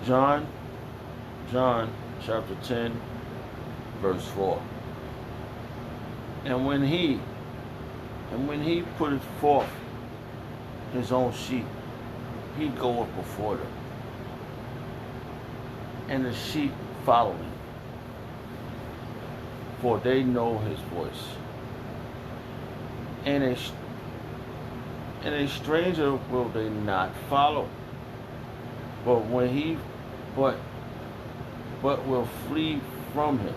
John, John chapter 10, verse 4. And when he putteth forth his own sheep, he goeth before them, and the sheep follow him, for they know his voice. And a stranger will they not follow, but when he but but will flee from him,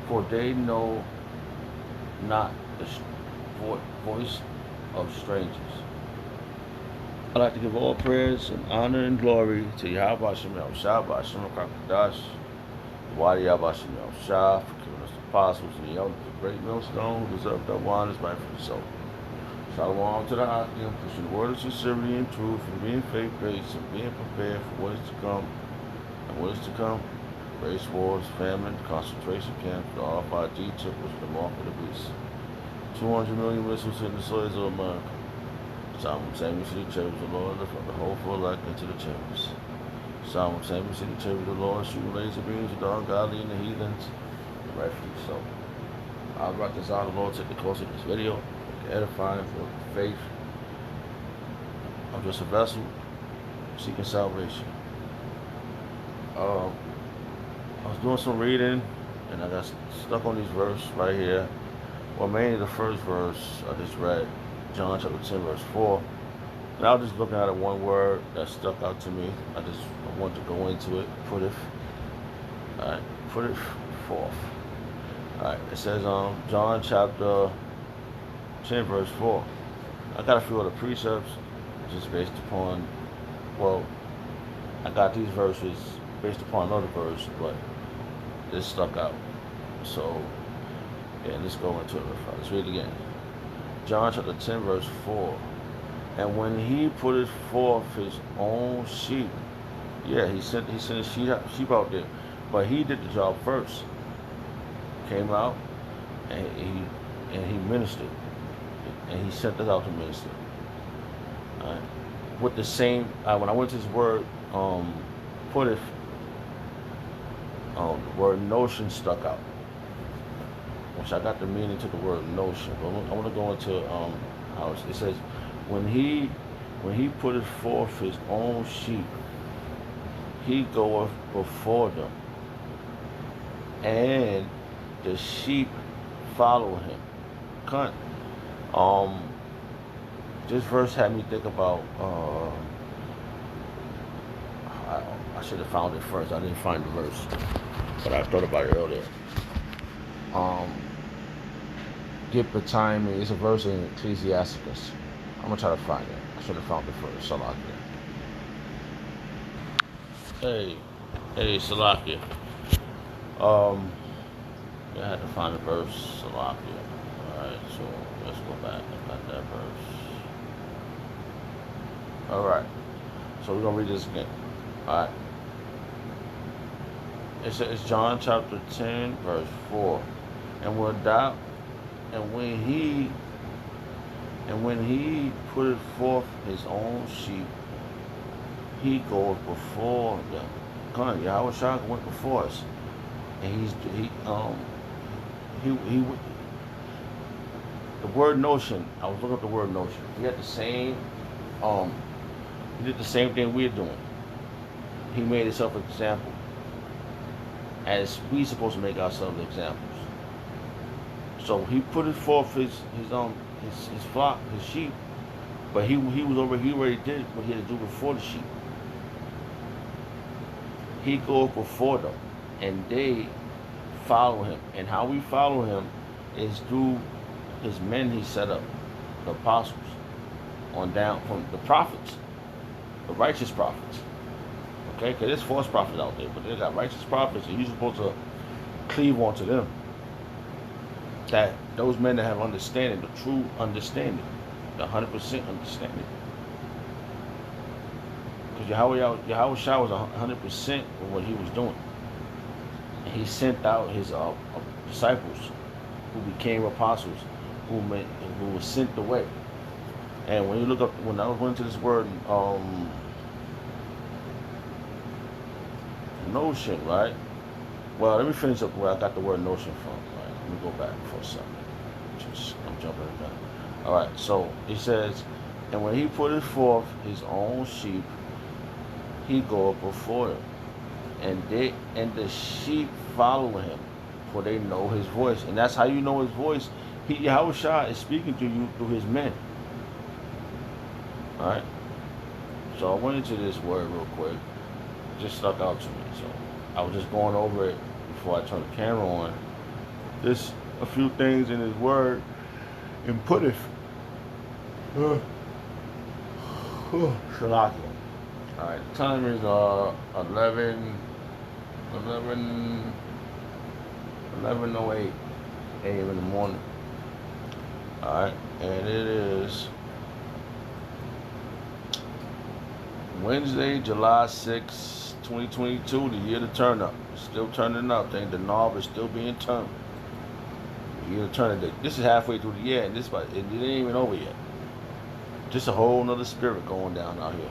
for they know not the voice of strangers. I'd like to give all praise and honor and glory to Yahweh Shem Shah, Shem Kakadash, Wadi Yahweh Shem Shah, for giving us the apostles and the elders, the great millstone who deserve that wine is right for the soul. Shalom to the Akim, pushing the word of sincerity and truth, and being faith-based and being prepared for what is to come and what is to come. Race wars, famine, concentration camps, the RFID took was the mark of the beast. 200 million missiles hitting the soils of America. Simultaneously, the chambers of the Lord lift up the whole full elect into the chambers. Simultaneously, the chambers of the Lord shooting laser beams at the ungodly and the heathens, the refuge. So, I'll write this out. The Lord take the course of this video, edifying for faith. I'm just a vessel seeking salvation. I was doing some reading, and I got stuck on these verses right here. Well, mainly the first verse I just read, John chapter 10, verse 4. And I was just looking at it, one word that stuck out to me. I wanted to go into it, put it forth. Alright, it says John chapter 10, verse 4. I got a few other precepts just based upon, well, I got these verses based upon another verse, but this stuck out. So, yeah, let's go into it. Let's read it again. John chapter 10, verse 4. And when he putteth forth his own sheep, yeah, he sent his sheep out there, but he did the job first. Came out and he ministered, and he sent us out to minister. With the same, when I went to this word, putteth, the word notion stuck out, which I got the meaning to the word notion. But I want to go into how it says, when he putteth forth his own sheep, he goeth before them, and the sheep follow him. This verse had me think about. I should have found it first. I didn't find the verse, but I thought about it earlier. Get the timing. It's a verse in Ecclesiasticus. I'm gonna try to find it. I should have found it first. Salakia. Hey, Salakia. I had to find the verse. Salakia. All right, so let's go back. I got that verse. All right, so we're gonna read this again. All right. It's John chapter 10, verse 4. And when he putteth forth his own sheep, he goeth before them. Come on, Yahweh Shah went before us, and the word notion. I was looking up the word notion. He had the same. He did the same thing we're doing. He made himself an example, as we supposed to make ourselves examples. So he put it forth his flock, his sheep, but he already did what he had to do before the sheep. He goes before them, and they follow him. And how we follow him is through his men he set up, the apostles, on down from the prophets, the righteous prophets. Okay, because there's false prophets out there, but they got righteous prophets, and you're supposed to cleave onto them. That those men that have understanding, the true understanding, the 100% understanding. Because Yahweh Shah was 100% of what he was doing. And he sent out his disciples, who became apostles, who were sent away. And when you look up, when I went to this word, notion, right? Well, let me finish up where I got the word notion from. Right? Let me go back for a second. I'm jumping the gun. All right, so he says, and when he putteth forth his own sheep, he goeth before him, and the sheep follow him, for they know his voice. And that's how you know his voice. Yahweh Shah is speaking to you through his men. All right. So I went into this word real quick. It just stuck out to me. So I was just going over it before I turned the camera on. Just a few things in his word and putteth. Shalaki. All right. The time is 11:08 a.m. in the morning. All right, and it is Wednesday, July 6, 2022, the year to turn up. It's still turning up. The knob is still being turned. The year to turn it. This is halfway through the year, and it ain't even over yet. Just a whole nother spirit going down out here.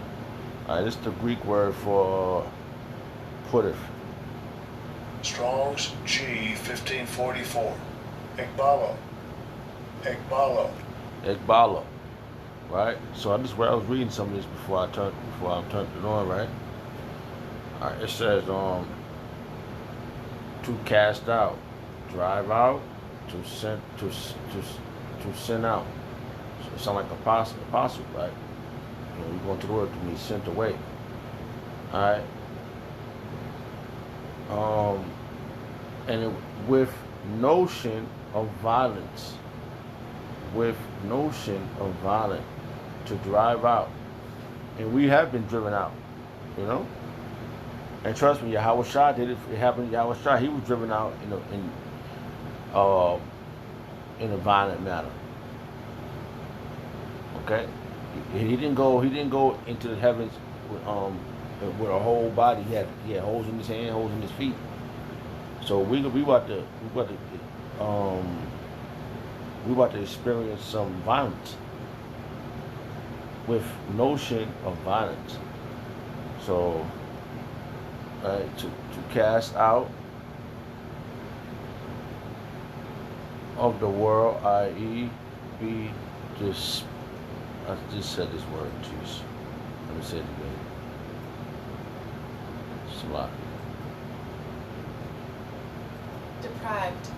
All right, this is the Greek word for putteth. Strong's G 1544. Ekbalo. Right? So I was reading some of this before I turned it on, right? All right, it says to cast out, drive out, to send out. So it sounds like apostle, right? You know, you're going to the word to be sent away. All right. With notion of violence, to drive out, and we have been driven out, you know. And trust me, Yahweh Shah did it. It happened to Yahweh Shah. He was driven out in a violent manner. Okay, he didn't go into the heavens with a whole body. He had holes in his hand, holes in his feet. So we about to experience some violence with notion of violence. So to cast out of the world, i.e., be just. I just said this word. Jeez, let me say it again. Slot. Deprived.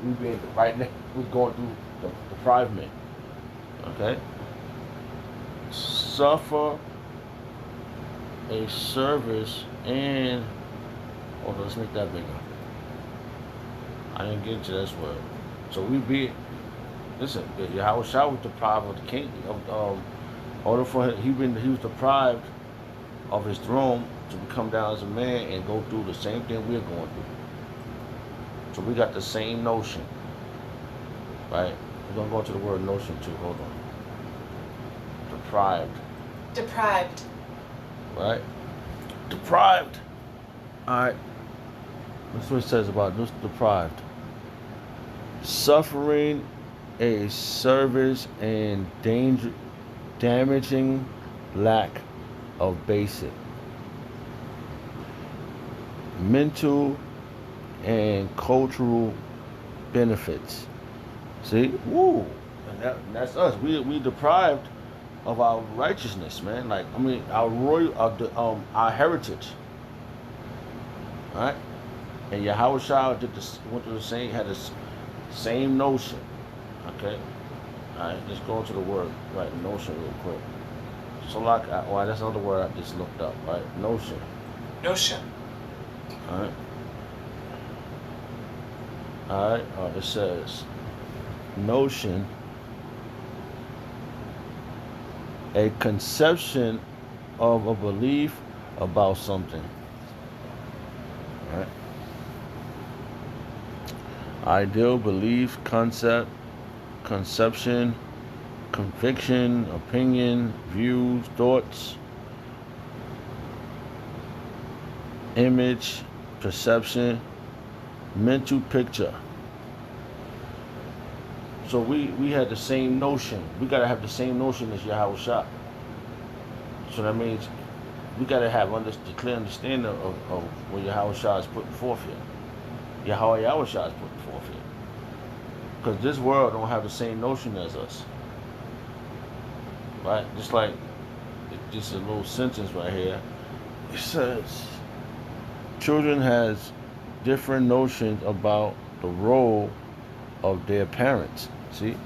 We're going through the deprivement. Okay. Suffer a service and hold on, let's make that bigger. I didn't get into this word. So listen, Yahweh Shah was deprived of the king order for him, he was deprived of his throne to become down as a man and go through the same thing we're going through. So we got the same notion, right? We're gonna go to the word notion too. Hold on. Deprived. Right? Deprived. All right. That's what it says about this deprived. Suffering a service and damaging lack of basic mental and cultural benefits. See? Woo! And that's us. We deprived of our righteousness, man. Like, I mean, our heritage. All right? And Yahweh Shah had the same notion. Okay? All right, let's go into the word, right? Notion real quick. So like, that's another word I just looked up, right? Notion. All right. All right. It says, notion, a conception of a belief about something. All right. Ideal, belief, concept, conception, conviction, opinion, views, thoughts, image, perception, mental picture. So we had the same notion. We got to have the same notion as Yahweh Shah. So that means we gotta have the clear understanding of what Yahweh Shah is putting forth here. Yahweh Shah is putting forth here. Because this world don't have the same notion as us. Right? Just like, just a little sentence right here. It says, children has different notions about the role of their parents. See?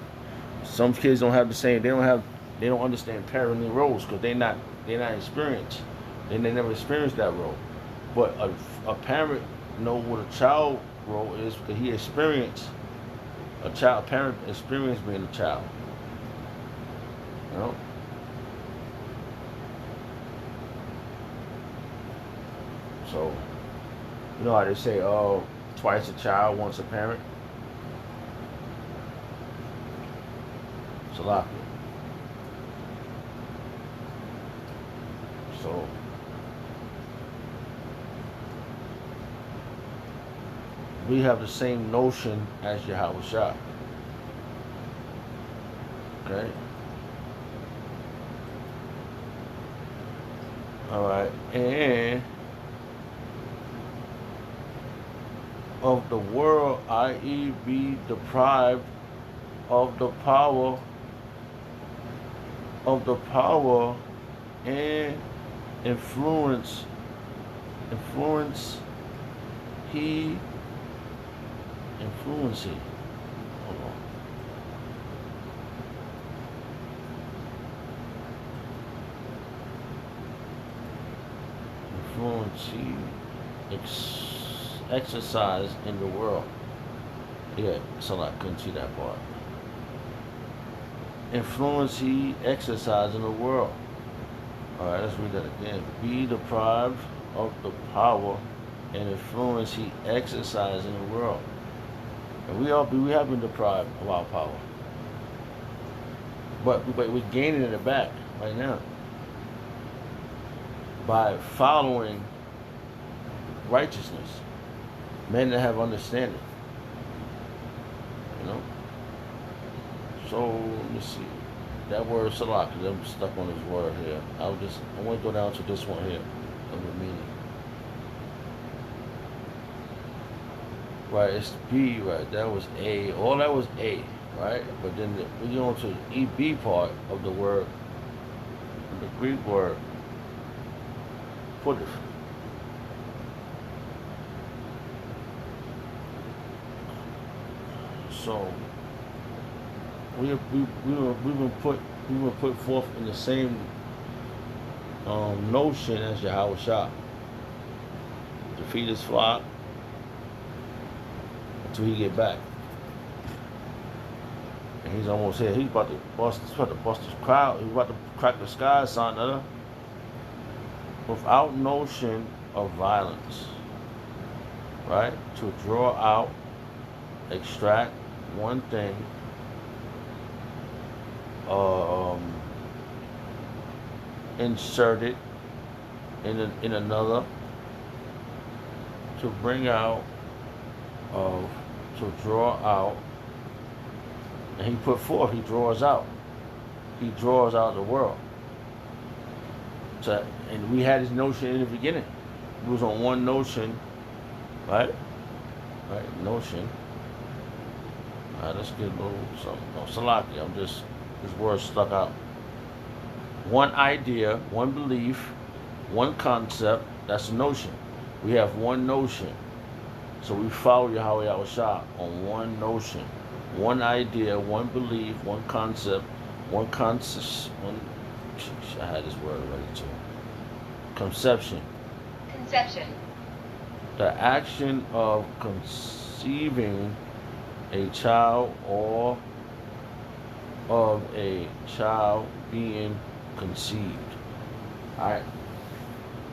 Some kids don't have the same, they don't understand parenting roles because they're not experienced. They never experienced that role. But a parent know what a child role is because he experienced a parent experienced being a child. You know? So, you know how they say, oh, twice a child, once a parent? Salaki. So, we have the same notion as Yahweh Shah. Okay? Alright, and of the world, i.e. be deprived of the power and influence he hold on. Influence he exercise in the world. Yeah, so I couldn't see that part. Influence he exercise in the world. Alright, let's read that again. Be deprived of the power and influence he exercise in the world. And we have been deprived of our power. But we're gaining it back right now. By following righteousness. Men that have understanding. You know? So, let me see. That word salak, I'm stuck on this word here. I want to go down to this one here. Of the meaning. Right, it's B, right? That was A. All that was A, right? But then we go on to the EB part of the word, the Greek word, puttif. So we've been put forth in the same notion as Yahweh Shah. To feed his flock until he get back. And he's almost here. He's about to bust this crowd. He's about to crack the sky, son. Without notion of violence. Right? To draw out, extract one thing, insert it in another, to bring out, to draw out, and he put forth, he draws out the world. So, and we had this notion in the beginning. It was on one notion, right? Right, notion. All right, let's get a little something. Oh, Salaki, this word stuck out. One idea, one belief, one concept, that's a notion. We have one notion. So we follow Yahweh Yahushua on one notion. One idea, one belief, one concept, I had this word already too. Conception. The action of conceiving a child or of a child being conceived. Alright.